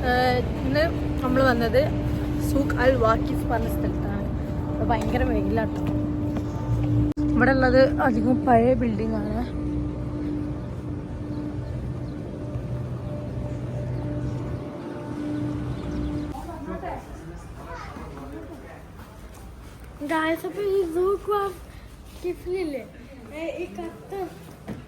ഇന്ന് നമ്മൾ വന്നത് സൂഖ് അൽ വാക്കിഫ് പറഞ്ഞ സ്ഥലത്താണ്. ഭയങ്കര വെയിലാട്ടോ. ഇവിടെ ഉള്ളത് അധികം പഴയ ബിൽഡിംഗ് ആണ്. അപ്പൊ ഈ സൂഖ് വാക്കിഫിലില്ലേ ഈ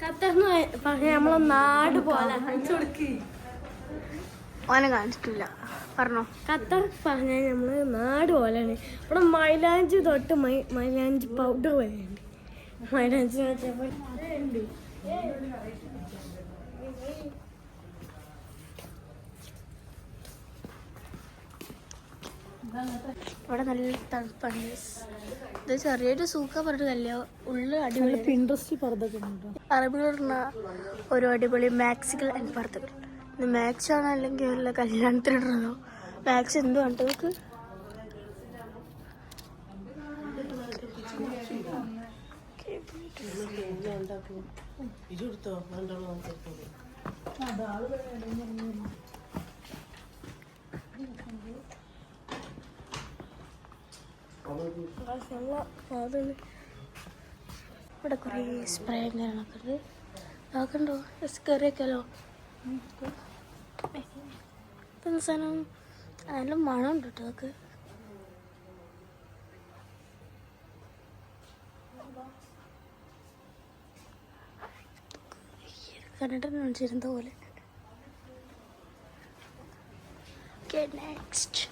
ഖത്തർന്ന് പറഞ്ഞ നമ്മളെ നാട് പോലെ ഓനെ കാണിച്ചിട്ടില്ല പറഞ്ഞോ. ഖത്തർ പറഞ്ഞാൽ നമ്മള് നാട് പോലെയാണ്. ഇവിടെ മൈലാഞ്ചി തൊട്ട് മൈലാഞ്ചി പൗഡർ വരെയുണ്ട്. മൈലാഞ്ചി ഉണ്ട്. ഇവിടെ നല്ല തണുപ്പാണ്. ഇത് ചെറിയൊരു സൂക്ക പറഞ്ഞതല്ല, ഉള്ളിൽ അടിപൊളി ഇൻട്രസ്റ്റ് പർദ്ദകൾ. അറബികൾ പറഞ്ഞ ഒരു അടിപൊളി മാക്സിക്കൽ ആൻഡ് പർദ്ദകൾ. ഇത് മാക്സ് ആണോ അല്ലെങ്കിൽ വല്ല കല്യാണത്തിനിടണോ? മാക്സ് എന്ത് വേണ്ട നമുക്ക്. ഇവിടെ കുറേ സ്പ്രേ കാര്യങ്ങളൊക്കെ ഉണ്ട്. നോക്കണ്ടോ? ജസ്റ്റ് കയറിയൊക്കെയല്ലോ. സാധനം നല്ല മണം ഉണ്ട് കേട്ടോ. അതൊക്കെ കണ്ടിട്ട് കാണിച്ചിരുന്ന പോലെ. നെക്സ്റ്റ്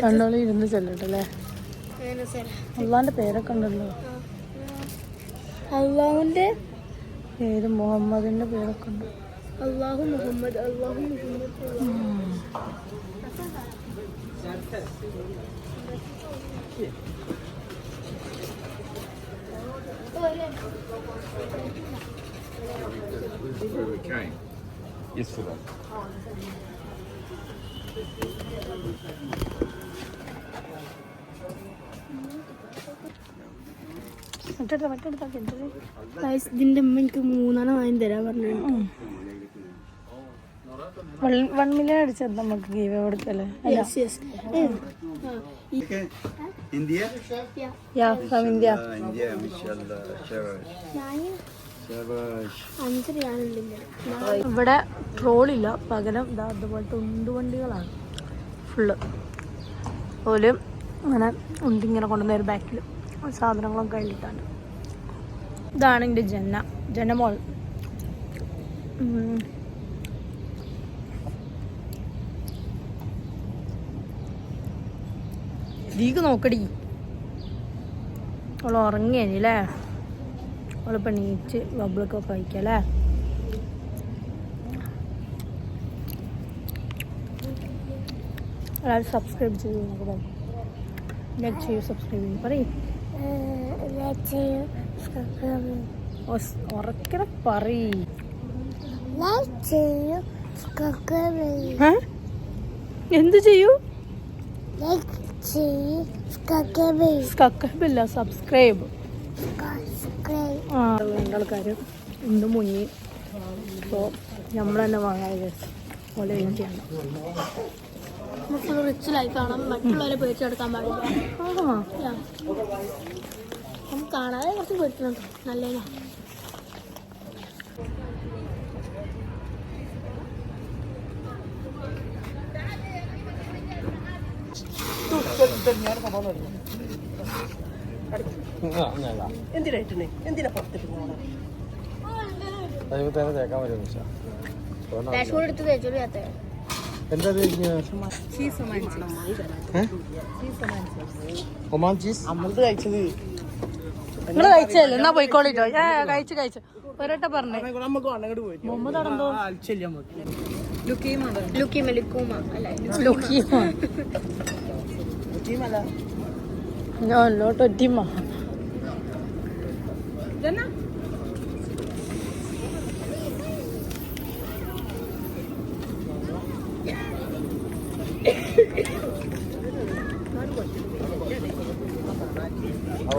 കണ്ടോളി ഇരുന്ന് ചെല്ലട്ടല്ലേ. അള്ളാന്റെ പേരൊക്കെ ഉണ്ടല്ലോ. അള്ളാഹുവിന്റെ പേര് മുഹമ്മദിന്റെ പേരൊക്കെ ഉണ്ട്. അള്ളാഹു മുഹമ്മദ്, അള്ളാഹു മുഹമ്മദ്. Yesterday. ഇതിന്റെ അമ്മ എനിക്ക് 3 വാങ്ങി തരാൻ പറഞ്ഞു. 1 million അടിച്ചത് നമുക്ക് ഗീവ് കൊടുക്കല്ലേ? India? Yeah, from India. India, mashallah. Shabash. ഇവിടെ ട്രോളില്ല, പകരം ഇതാ അതുപോലത്തെ ഉണ്ടുവണ്ടികളാണ് ഫുള്ള്. പോലും അങ്ങനെ ഉണ്ടിങ്ങനെ കൊണ്ടുവന്ന ഒരു ബാക്കിൽ സാധനങ്ങളൊക്കെ കയ്യിലിട്ടാണ്. ഇതാണ് എൻ്റെ ജനമോൾ. ദീക്ക് നോക്കടി, അവൾ ഉറങ്ങിയല്ലേ. അവളിപ്പോൾ നീച്ച് ബബിളൊക്കെ കഴിക്കല്ലേ. എല്ലാവരും സബ്സ്ക്രൈബ് ചെയ്യൂ എന്നൊക്കെ പറയും. ലൈക്ക് ചെയ്യൂ, സബ്സ്ക്രൈബ് ചെയ്യൂ പറയും. ഉറക്കനെ പറയും. എന്ത് ചെയ്യൂ? സബ്സ്ക്രൈബ്. ആൾക്കാർ ഇന്ന് മുങ്ങി. അപ്പോൾ നമ്മൾ തന്നെ വാങ്ങാതെ പോലെ ചെയ്യണം. നമുക്ക് റിച്ച് ലൈഫാണ്, മറ്റുള്ളവരെ പേടിച്ചെടുക്കാൻ പാടില്ല. നമുക്ക് കാണാതെ കുറച്ച് പേടിക്കുന്നുണ്ട്. നല്ലതാണ്. എന്തിനാ പുറത്തിട്ട് പോകണം? നിങ്ങള് കഴിച്ചല്ലേ? എന്നാ പോയിക്കോളിട്ടോ. കഴിച്ചു ഒരട്ട പറഞ്ഞേ. Muhammad അടന്തോ ലുക്കീമ No, not a Dima.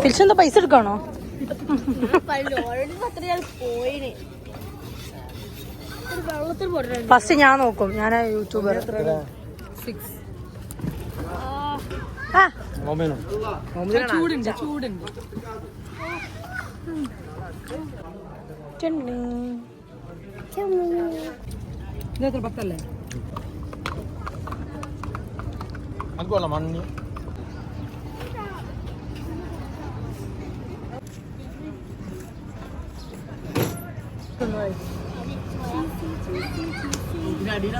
ഫിൽഷെന്താ പൈസ എടുക്കാണോ? ഓൾറെഡി 10 ഞാൻ പോയിന്. വെള്ളത്തിൽ പോയിട്ടുണ്ട്. ഫസ്റ്റ് ഞാൻ നോക്കും, ഞാൻ യൂട്യൂബർ. ചൂടുണ്ട് ചൂടുണ്ട്. ഇതെത്ര 10 അല്ലേ? മണ്ണി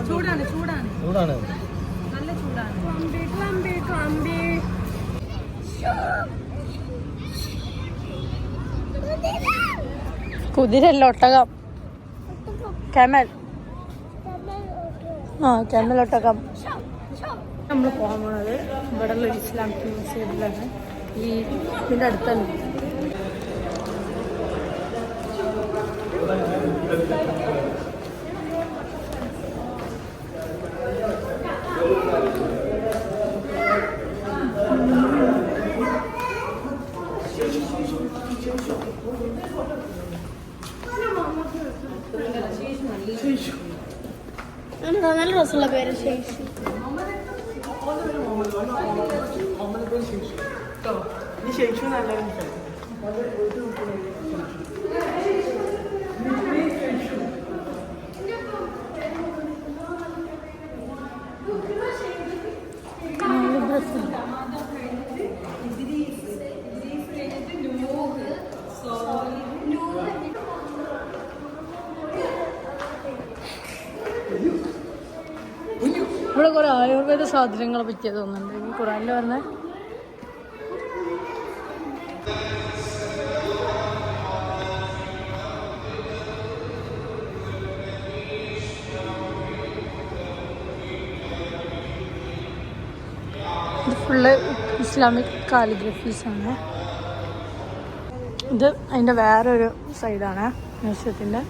ചൂടാണ് ചൂടാണ് ചൂടാണ് നല്ല ചൂടാണ്. കുതിരല്ല, ഒട്ടകം. ക്യാമൽ. ക്യാമൽ ഒട്ടകം. നമ്മൾ പോകാൻ പോണത് ഇവിടെ ഉള്ള ഇസ്ലാമിക് മ്യൂസിയത്തിലാണ്. ഇതിൻ്റെ അടുത്തന്നെ. നല്ല രസമുള്ള പേര് ശേഷി. ഇവിടെ കുറെ ആയുർവേദ സാധനങ്ങളെ പറ്റിയ തോന്നുന്നുണ്ട് ഈ ഖുറാനിൽ പറഞ്ഞ. ഇത് ഫുള്ള് ഇസ്ലാമിക് കാലിഗ്രഫീസ് ആണ്. ഇത് അതിൻ്റെ വേറൊരു സൈഡാണ് മ്യൂസിയത്തിൻ്റെ.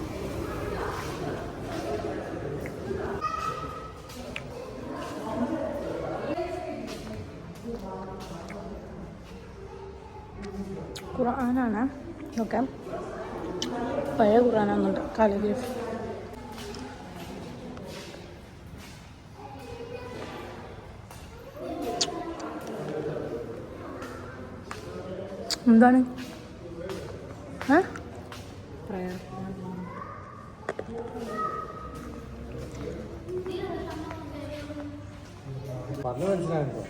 ഖുറാനാണ് ഇതൊക്കെ, പഴയ ഖുറാനാണെന്നുണ്ട് കാലിഗ്രഫി. എന്താണ് പറഞ്ഞു മനസ്സിലായോ?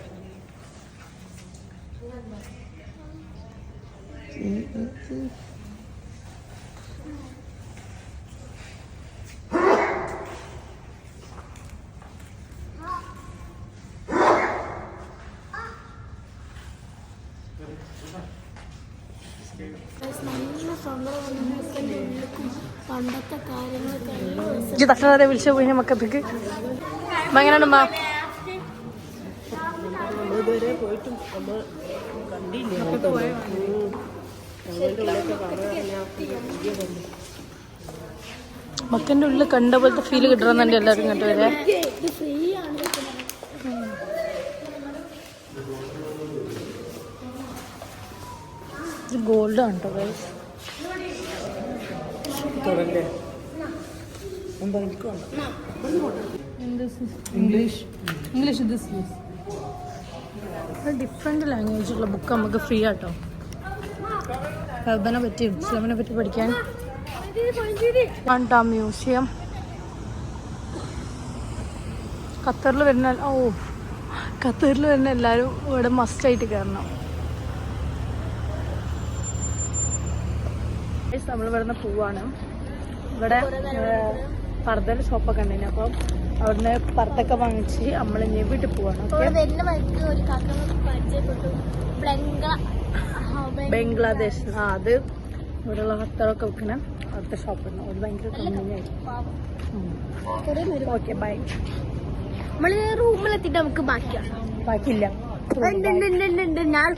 പണ്ടത്തെ കാര്യങ്ങളൊക്കെ ഇത് തട്ടേ വിളിച്ചു പോയി മക്കത്തേക്ക്. എങ്ങനെയാണമ്മ? മക്കൻ്റെ ഉള്ളിൽ കണ്ട പോലത്തെ ഫീല് കിട്ടണമെന്നുണ്ട് എല്ലാവരും ഇങ്ങോട്ട് വരെ. ഇത് ഗോൾഡ് ആണ് കേട്ടോ ഗൈസ്. ഇംഗ്ലീഷ് ഡിഫറെൻറ്റ് ലാംഗ്വേജുള്ള ബുക്ക് നമുക്ക് ഫ്രീ ആട്ടോ. ഹെർബനെ പറ്റി ഇസ്ലാമിനെ പറ്റി പഠിക്കാൻ. ആണ്ടാ മ്യൂസിയം ഖത്തറിൽ വരുന്ന എല്ലാവരും ഇവിടെ മസ്റ്റായിട്ട് കയറണം. നമ്മൾ ഇവിടുന്ന് പോവാണ്. ഇവിടെ പർദ്ദയുടെ ഷോപ്പൊക്കെ ഉണ്ടെങ്കിൽ അപ്പം അവിടുന്ന് പർദ്ദൊക്കെ വാങ്ങിച്ച് നമ്മൾ ഇനി വീട്ടിൽ പോവാണ്. ബംഗ്ലാദേശ് അത് ഇവിടെയുള്ള ഹത്തറൊക്കെ വെക്കണ അവിടുത്തെ ഷോപ്പുണ്ട്. അത് ഭയങ്കര കമ്പനിയായിരിക്കും. Okay bye. നമ്മള് റൂമിലെത്തിട്ട് നമുക്ക് ബാക്കിയില്ല. ഞാൻ